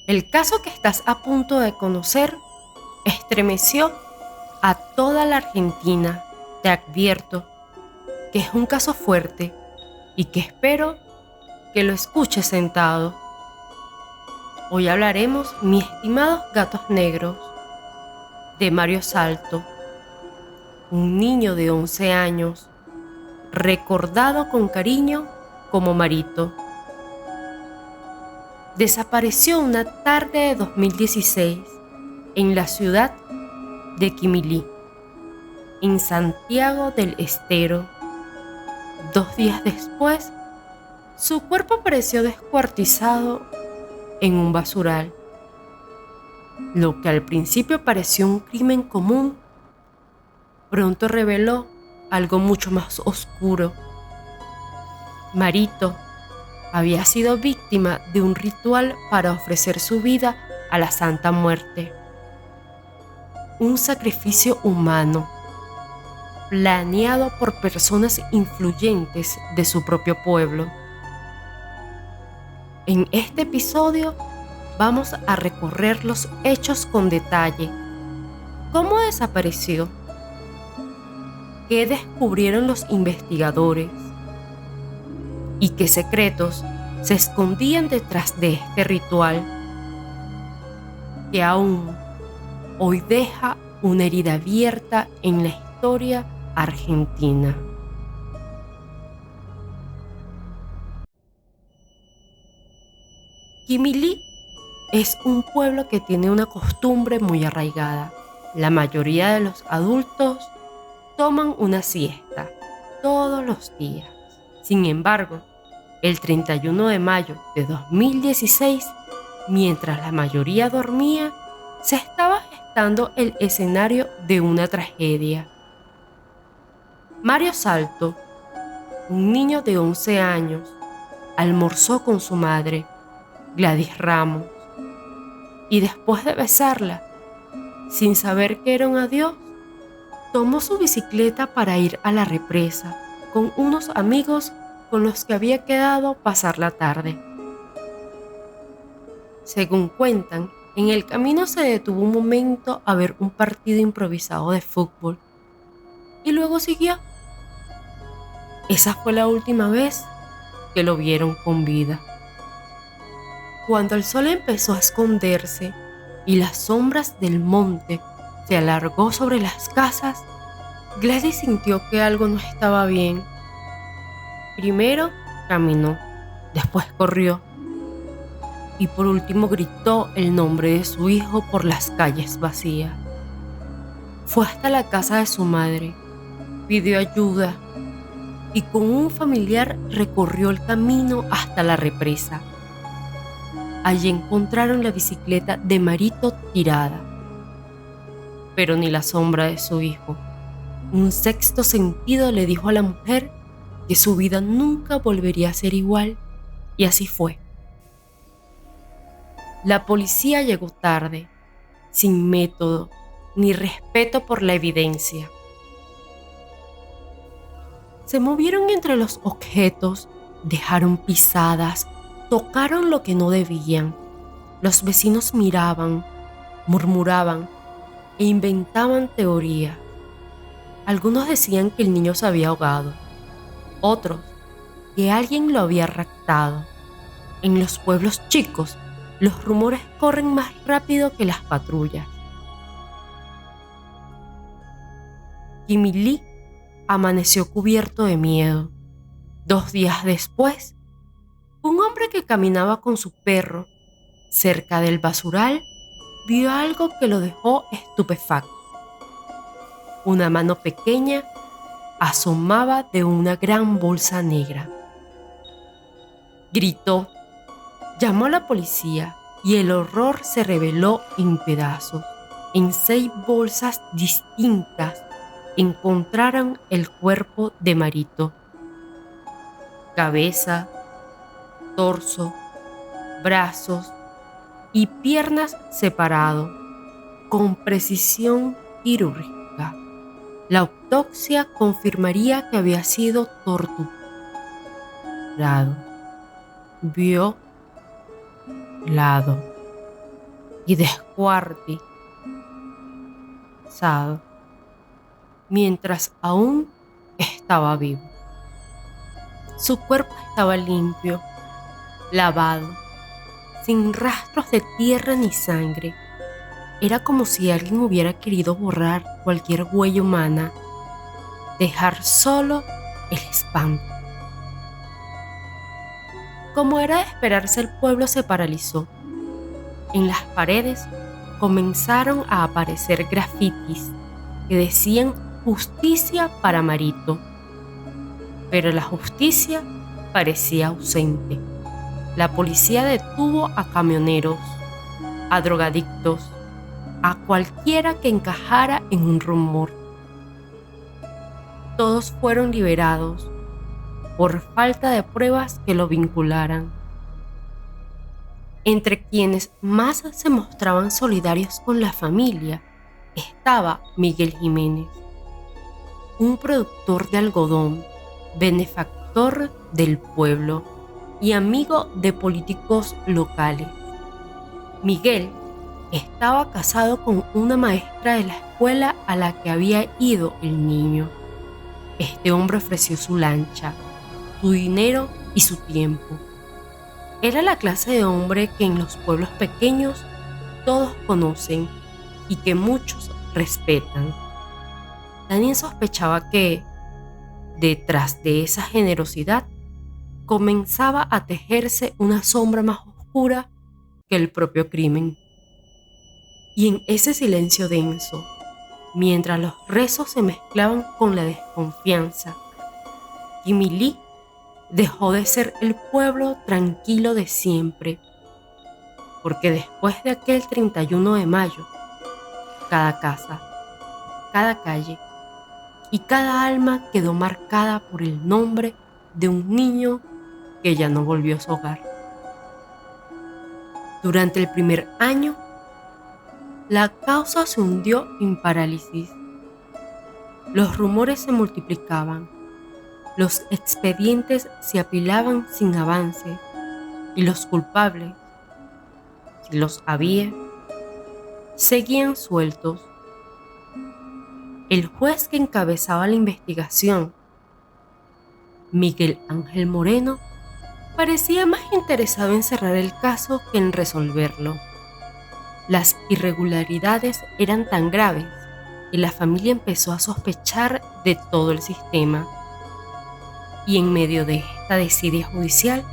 El caso que estás a punto de conocer estremeció a toda la Argentina. Te advierto que es un caso fuerte y que espero que lo escuches sentado. Hoy hablaremos, mis estimados gatos negros, de Mario Salto, un niño de 11 años, recordado con cariño como Marito. Desapareció una tarde de 2016 en la ciudad de Quimilí, en Santiago del Estero. 2 días después, su cuerpo apareció descuartizado en un basural. Lo que al principio pareció un crimen común, pronto reveló algo mucho más oscuro. Marito había sido víctima de un ritual para ofrecer su vida a la Santa Muerte. Un sacrificio humano, planeado por personas influyentes de su propio pueblo. En este episodio vamos a recorrer los hechos con detalle. ¿Cómo desapareció? ¿Qué descubrieron los investigadores? ¿Y qué secretos se escondían detrás de este ritual que aún hoy deja una herida abierta en la historia argentina? Quimilí es un pueblo que tiene una costumbre muy arraigada. La mayoría de los adultos toman una siesta todos los días. Sin embargo, el 31 de mayo de 2016, mientras la mayoría dormía, se estaba gestando el escenario de una tragedia. Mario Salto, un niño de 11 años, almorzó con su madre, Gladys Ramos, y después de besarla, sin saber que era un adiós, tomó su bicicleta para ir a la represa con unos amigos con los que había quedado pasar la tarde. Según cuentan, en el camino se detuvo un momento a ver un partido improvisado de fútbol y luego siguió. Esa fue la última vez que lo vieron con vida. Cuando el sol empezó a esconderse y las sombras del monte se alargó sobre las casas, Gladys sintió que algo no estaba bien. Primero caminó, después corrió y por último gritó el nombre de su hijo por las calles vacías. Fue hasta la casa de su madre, pidió ayuda y con un familiar recorrió el camino hasta la represa. Allí encontraron la bicicleta de Marito tirada, pero ni la sombra de su hijo. Un sexto sentido le dijo a la mujer que su vida nunca volvería a ser igual, y así fue. La policía llegó tarde, sin método ni respeto por la evidencia. Se movieron entre los objetos, dejaron pisadas, tocaron lo que no debían. Los vecinos miraban, murmuraban e inventaban teorías. Algunos decían que el niño se había ahogado, otros que alguien lo había raptado. En los pueblos chicos, los rumores corren más rápido que las patrullas. Quimilí amaneció cubierto de miedo. 2 días después, un hombre que caminaba con su perro cerca del basural vio algo que lo dejó estupefacto. Una mano pequeña asomaba de una gran bolsa negra. Gritó, llamó a la policía y el horror se reveló en pedazos. En 6 bolsas distintas encontraron el cuerpo de Marito. Cabeza, torso, brazos y piernas separados, con precisión quirúrgica. La autopsia confirmaría que había sido torturado, violado. y descuartizado, mientras aún estaba vivo. Su cuerpo estaba limpio, lavado, sin rastros de tierra ni sangre. Era como si alguien hubiera querido borrar cualquier huella humana, dejar solo el espanto. Como era de esperarse, el pueblo se paralizó. En las paredes comenzaron a aparecer grafitis que decían justicia para Marito. Pero la justicia parecía ausente. La policía detuvo a camioneros, a drogadictos, a cualquiera que encajara en un rumor. Todos fueron liberados por falta de pruebas que lo vincularan. Entre quienes más se mostraban solidarios con la familia estaba Miguel Jiménez, un productor de algodón, benefactor del pueblo y amigo de políticos locales. Miguel estaba casado con una maestra de la escuela a la que había ido el niño. Este hombre ofreció su lancha, su dinero y su tiempo. Era la clase de hombre que en los pueblos pequeños todos conocen y que muchos respetan. Daniel sospechaba que, detrás de esa generosidad, comenzaba a tejerse una sombra más oscura que el propio crimen. Y en ese silencio denso, mientras los rezos se mezclaban con la desconfianza, Jimmy Lee dejó de ser el pueblo tranquilo de siempre, porque después de aquel 31 de mayo, cada casa, cada calle y cada alma quedó marcada por el nombre de un niño que ya no volvió a su hogar. Durante el primer año, la causa se hundió en parálisis. Los rumores se multiplicaban, los expedientes se apilaban sin avance y los culpables, si los había, seguían sueltos. El juez que encabezaba la investigación, Miguel Ángel Moreno, parecía más interesado en cerrar el caso que en resolverlo. Las irregularidades eran tan graves que la familia empezó a sospechar de todo el sistema. Y en medio de esta desidia judicial,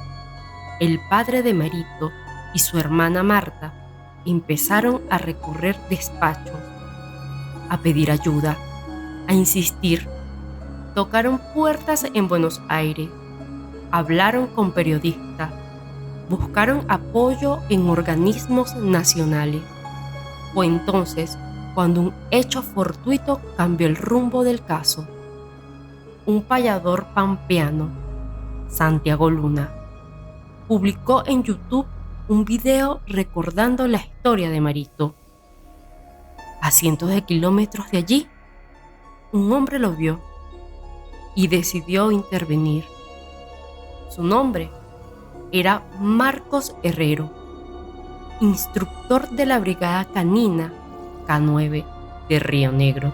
el padre de Marito y su hermana Marta empezaron a recorrer despachos, a pedir ayuda, a insistir. Tocaron puertas en Buenos Aires, hablaron con periodistas, buscaron apoyo en organismos nacionales. Fue entonces cuando un hecho fortuito cambió el rumbo del caso. Un payador pampeano, Santiago Luna, publicó en YouTube un video recordando la historia de Marito. A cientos de kilómetros de allí, un hombre lo vio y decidió intervenir. Su nombre era Marcos Herrero, instructor de la Brigada Canina K9 de Río Negro,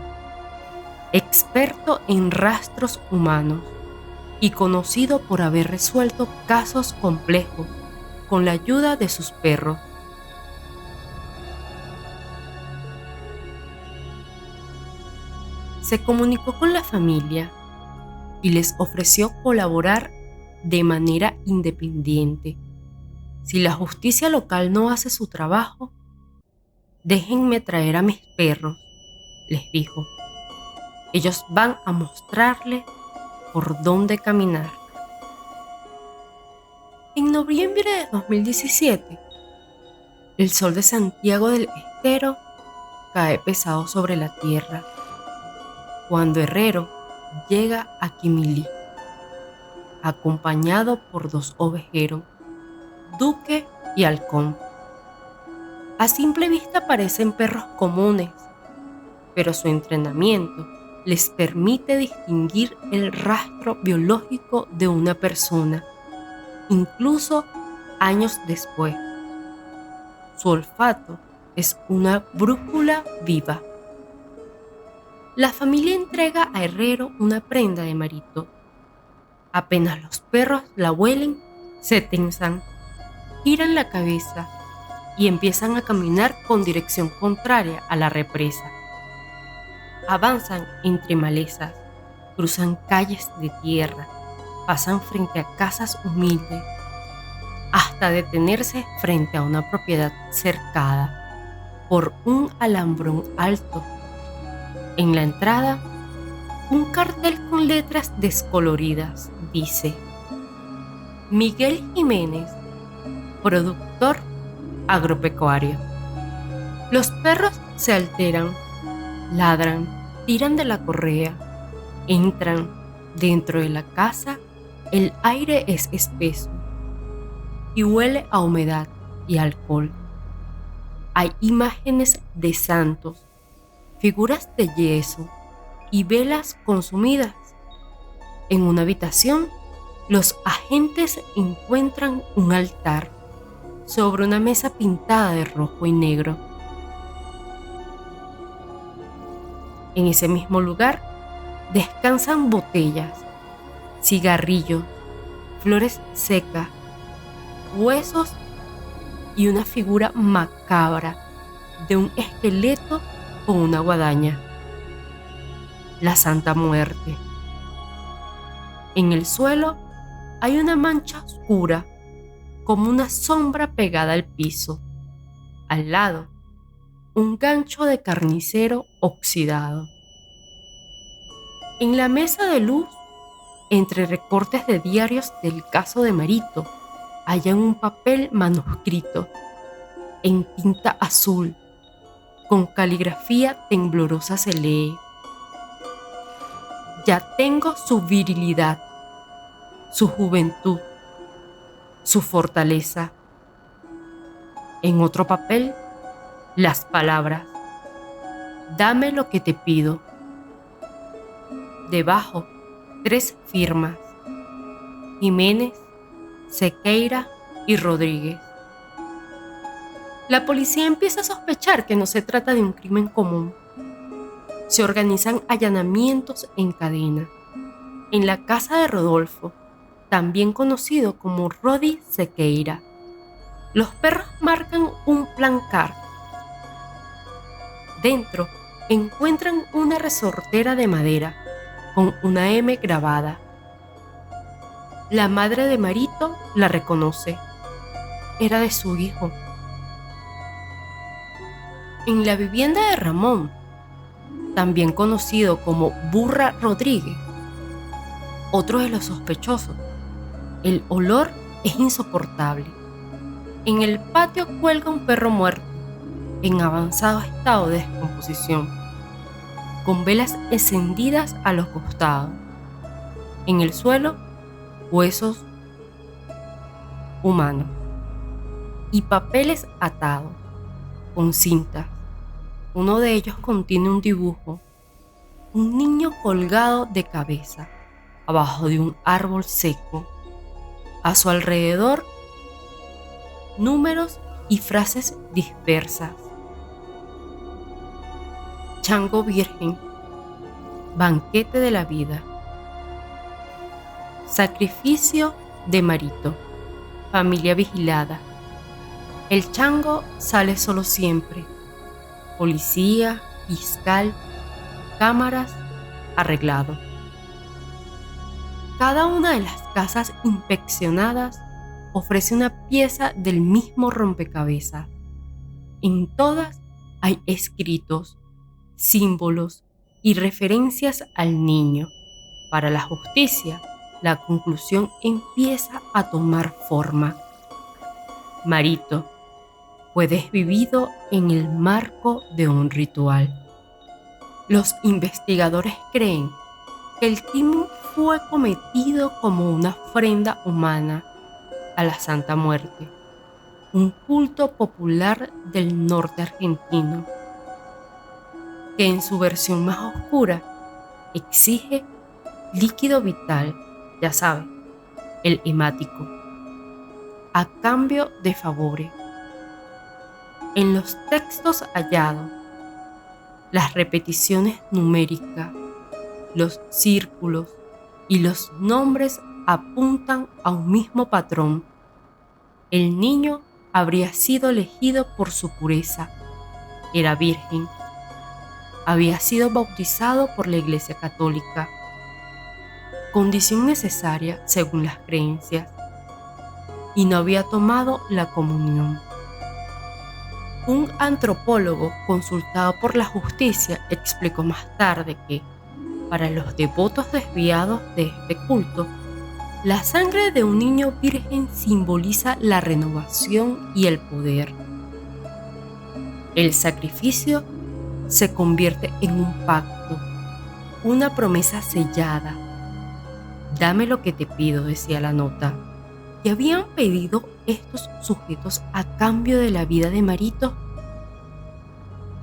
experto en rastros humanos y conocido por haber resuelto casos complejos con la ayuda de sus perros. Se comunicó con la familia y les ofreció colaborar de manera independiente. Si la justicia local no hace su trabajo, déjenme traer a mis perros, les dijo. Ellos van a mostrarles por dónde caminar. En noviembre de 2017, el sol de Santiago del Estero cae pesado sobre la tierra, cuando Herrero llega a Quimilí, acompañado por 2 ovejeros, Duque y Halcón. A simple vista parecen perros comunes, pero su entrenamiento les permite distinguir el rastro biológico de una persona, incluso años después. Su olfato es una brújula viva. La familia entrega a Herrero una prenda de Marito. Apenas los perros la huelen, se tensan, giran la cabeza y empiezan a caminar con dirección contraria a la represa. Avanzan entre malezas, cruzan calles de tierra, pasan frente a casas humildes, hasta detenerse frente a una propiedad cercada por un alambrón alto. En la entrada, un cartel con letras descoloridas dice: Miguel Jiménez, productor agropecuario. Los perros se alteran, ladran, tiran de la correa, entran dentro de la casa. El aire es espeso y huele a humedad y alcohol. Hay imágenes de santos, figuras de yeso y velas consumidas. En una habitación, los agentes encuentran un altar sobre una mesa pintada de rojo y negro. En ese mismo lugar descansan botellas, cigarrillos, flores secas, huesos y una figura macabra de un esqueleto con una guadaña. La Santa Muerte. En el suelo hay una mancha oscura, como una sombra pegada al piso. Al lado, un gancho de carnicero oxidado. En la mesa de luz, entre recortes de diarios del caso de Marito, hallan un papel manuscrito en tinta azul. Con caligrafía temblorosa se lee: ya tengo su virilidad, su juventud, su fortaleza. En otro papel, las palabras: dame lo que te pido. Debajo, 3 firmas: Jiménez, Sequeira y Rodríguez. La policía empieza a sospechar que no se trata de un crimen común. Se organizan allanamientos en cadena. En la casa de Rodolfo, también conocido como Rodi Sequeira, los perros marcan un plancar. Dentro encuentran una resortera de madera con una M grabada. La madre de Marito la reconoce. Era de su hijo. En la vivienda de Ramón, también conocido como Burra Rodríguez, otro de los sospechosos, el olor es insoportable. En el patio cuelga un perro muerto, en avanzado estado de descomposición, con velas encendidas a los costados. En el suelo, huesos humanos y papeles atados con cintas. Uno de ellos contiene un dibujo: un niño colgado de cabeza abajo de un árbol seco. A su alrededor, números y frases dispersas: chango virgen, banquete de la vida, sacrificio de Marito, familia vigilada, el chango sale solo siempre, policía, fiscal, cámaras, arreglado. Cada una de las casas inspeccionadas ofrece una pieza del mismo rompecabezas. En todas hay escritos, símbolos y referencias al niño. Para la justicia, la conclusión empieza a tomar forma. Marito fue desvivido en el marco de un ritual. Los investigadores creen que el crimen fue cometido como una ofrenda humana a la Santa Muerte, un culto popular del norte argentino, que en su versión más oscura exige líquido vital, ya sabe, el hemático, a cambio de favores. En los textos hallados, las repeticiones numéricas, los círculos y los nombres apuntan a un mismo patrón. El niño habría sido elegido por su pureza, era virgen, había sido bautizado por la Iglesia Católica, condición necesaria según las creencias, y no había tomado la comunión. Un antropólogo consultado por la justicia explicó más tarde que, para los devotos desviados de este culto, la sangre de un niño virgen simboliza la renovación y el poder. El sacrificio se convierte en un pacto, una promesa sellada. Dame lo que te pido, decía la nota. ¿Qué habían pedido estos sujetos a cambio de la vida de Marito?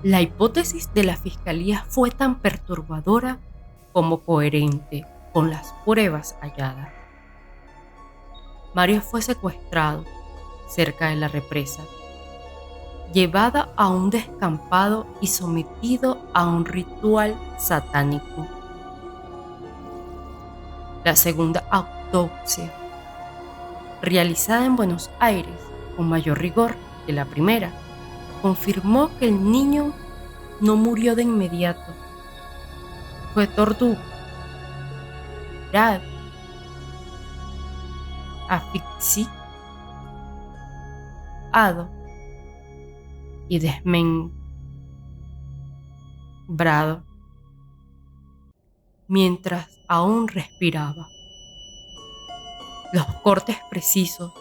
La hipótesis de la fiscalía fue tan perturbadora como coherente con las pruebas halladas. Mario fue secuestrado cerca de la represa, llevado a un descampado y sometido a un ritual satánico. La segunda autopsia, realizada en Buenos Aires con mayor rigor que la primera, confirmó que el niño no murió de inmediato. Fue torturado, asfixiado y desmembrado mientras aún respiraba. Los cortes precisos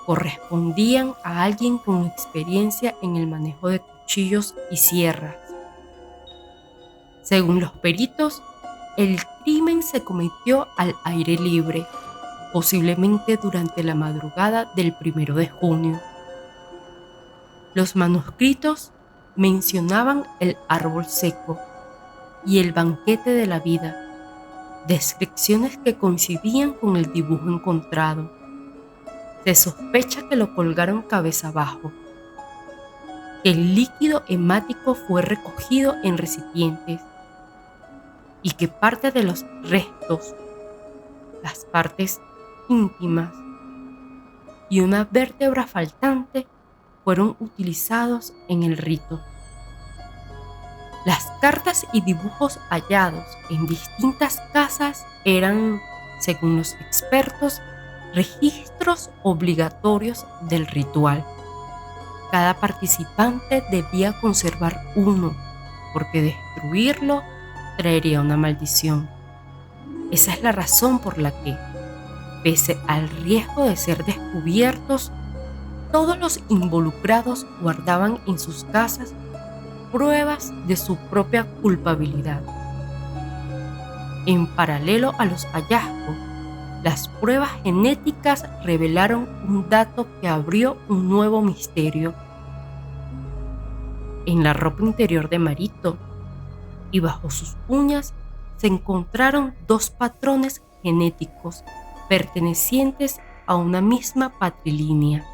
correspondían a alguien con experiencia en el manejo de cuchillos y sierras. Según los peritos, el crimen se cometió al aire libre, posiblemente durante la madrugada del 1 de junio. Los manuscritos mencionaban el árbol seco y el banquete de la vida, descripciones que coincidían con el dibujo encontrado. Se sospecha que lo colgaron cabeza abajo, que el líquido hemático fue recogido en recipientes y que parte de los restos, las partes íntimas y una vértebra faltante fueron utilizados en el rito. Las cartas y dibujos hallados en distintas casas eran, según los expertos, registros obligatorios del ritual. Cada participante debía conservar uno, porque destruirlo traería una maldición. Esa es la razón por la que, pese al riesgo de ser descubiertos, todos los involucrados guardaban en sus casas pruebas de su propia culpabilidad. En paralelo a los hallazgos, las pruebas genéticas revelaron un dato que abrió un nuevo misterio. En la ropa interior de Marito y bajo sus uñas se encontraron 2 patrones genéticos pertenecientes a una misma patrilínea.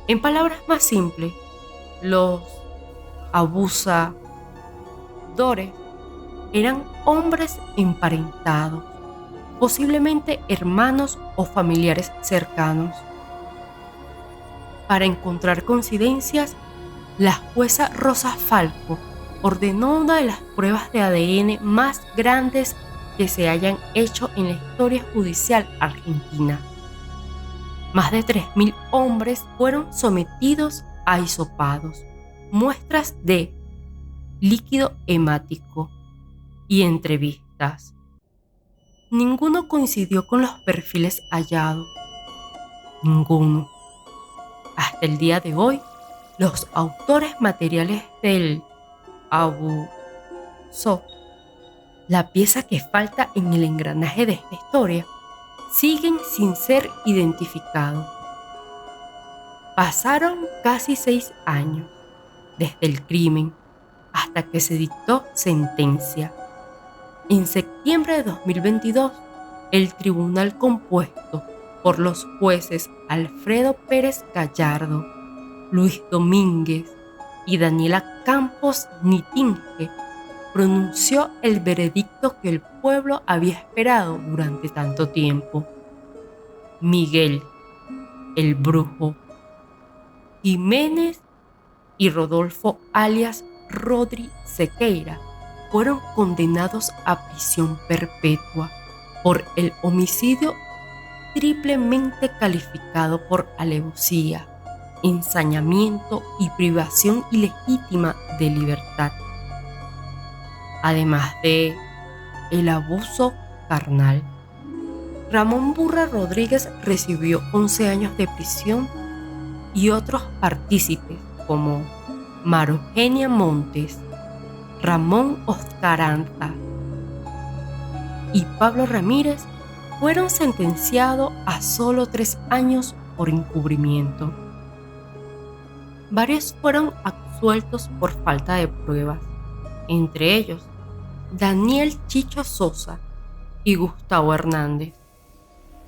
En palabras más simples, los abusadores eran hombres emparentados, posiblemente hermanos o familiares cercanos. Para encontrar coincidencias, la jueza Rosa Falco ordenó una de las pruebas de ADN más grandes que se hayan hecho en la historia judicial argentina. Más de 3.000 hombres fueron sometidos a hisopados, muestras de líquido hemático y entrevistas. Ninguno coincidió con los perfiles hallados. Ninguno. Hasta el día de hoy, los autores materiales del abuso, la pieza que falta en el engranaje de esta historia, siguen sin ser identificados. Pasaron casi 6 años desde el crimen hasta que se dictó sentencia. En septiembre de 2022, el tribunal compuesto por los jueces Alfredo Pérez Gallardo, Luis Domínguez y Daniela Campos Nitinge pronunció el veredicto que el pueblo había esperado durante tanto tiempo. Miguel, el brujo, Jiménez y Rodolfo alias Rodri Sequeira fueron condenados a prisión perpetua por el homicidio triplemente calificado por alevosía, ensañamiento y privación ilegítima de libertad, además de el abuso carnal. Ramón Burra Rodríguez recibió 11 años de prisión y otros partícipes como María Eugenia Montes, Ramón Oscaranza y Pablo Ramírez fueron sentenciados a solo 3 años por encubrimiento. Varios fueron absueltos por falta de pruebas, entre ellos Daniel Chicho Sosa y Gustavo Hernández.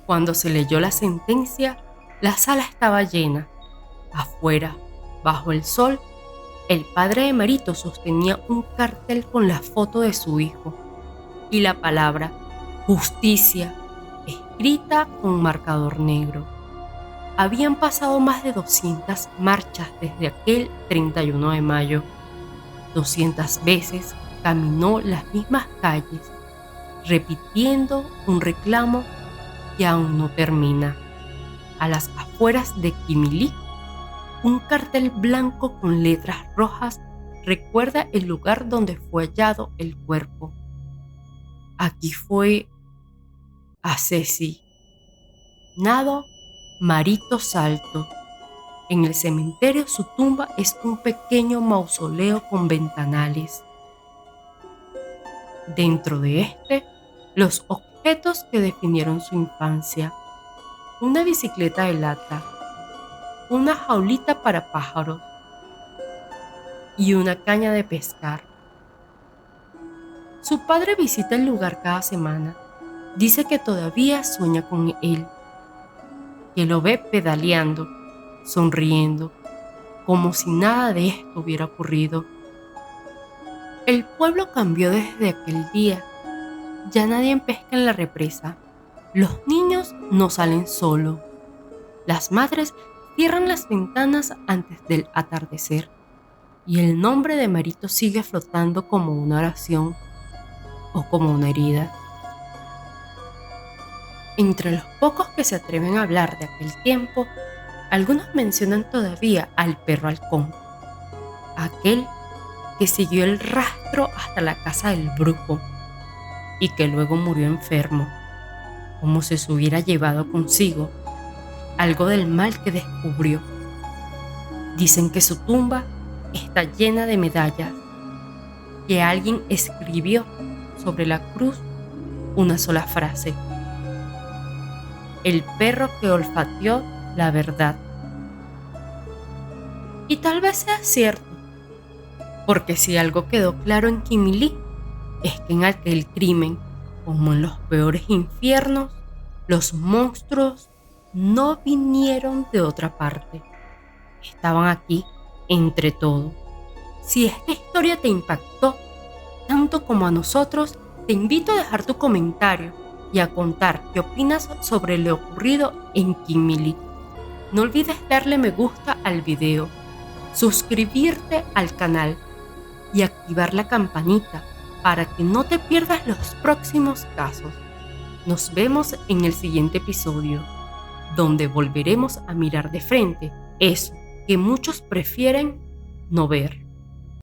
Cuando se leyó la sentencia, la sala estaba llena. Afuera, bajo el sol, el padre de Marito sostenía un cartel con la foto de su hijo y la palabra justicia escrita con marcador negro. Habían pasado más de 200 marchas desde aquel 31 de mayo. 200 veces caminó las mismas calles, repitiendo un reclamo que aún no termina. A las afueras de Quimilí, un cartel blanco con letras rojas recuerda el lugar donde fue hallado el cuerpo. Aquí fue asesinado Marito Salto. En el cementerio su tumba es un pequeño mausoleo con ventanales. Dentro de este, los objetos que definieron su infancia: una bicicleta de lata, una jaulita para pájaros y una caña de pescar. Su padre visita el lugar cada semana. Dice que todavía sueña con él, que lo ve pedaleando, sonriendo, como si nada de esto hubiera ocurrido. El pueblo cambió desde aquel día. Ya nadie pesca en la represa. Los niños no salen solos. Las madres cierran las ventanas antes del atardecer. Y el nombre de Marito sigue flotando como una oración o como una herida. Entre los pocos que se atreven a hablar de aquel tiempo, algunos mencionan todavía al perro halcón, aquel que siguió el rastro hasta la casa del brujo y que luego murió enfermo, como si se hubiera llevado consigo algo del mal que descubrió. Dicen que su tumba está llena de medallas, que alguien escribió sobre la cruz una sola frase: el perro que olfateó la verdad. Y tal vez sea cierto, porque si algo quedó claro en Quimilí, es que en aquel crimen, como en los peores infiernos, los monstruos no vinieron de otra parte. Estaban aquí, entre todo. Si esta historia te impactó tanto como a nosotros, te invito a dejar tu comentario y a contar qué opinas sobre lo ocurrido en Quimilí. No olvides darle me gusta al video, suscribirte al canal y activar la campanita para que no te pierdas los próximos casos. Nos vemos en el siguiente episodio, donde volveremos a mirar de frente eso que muchos prefieren no ver.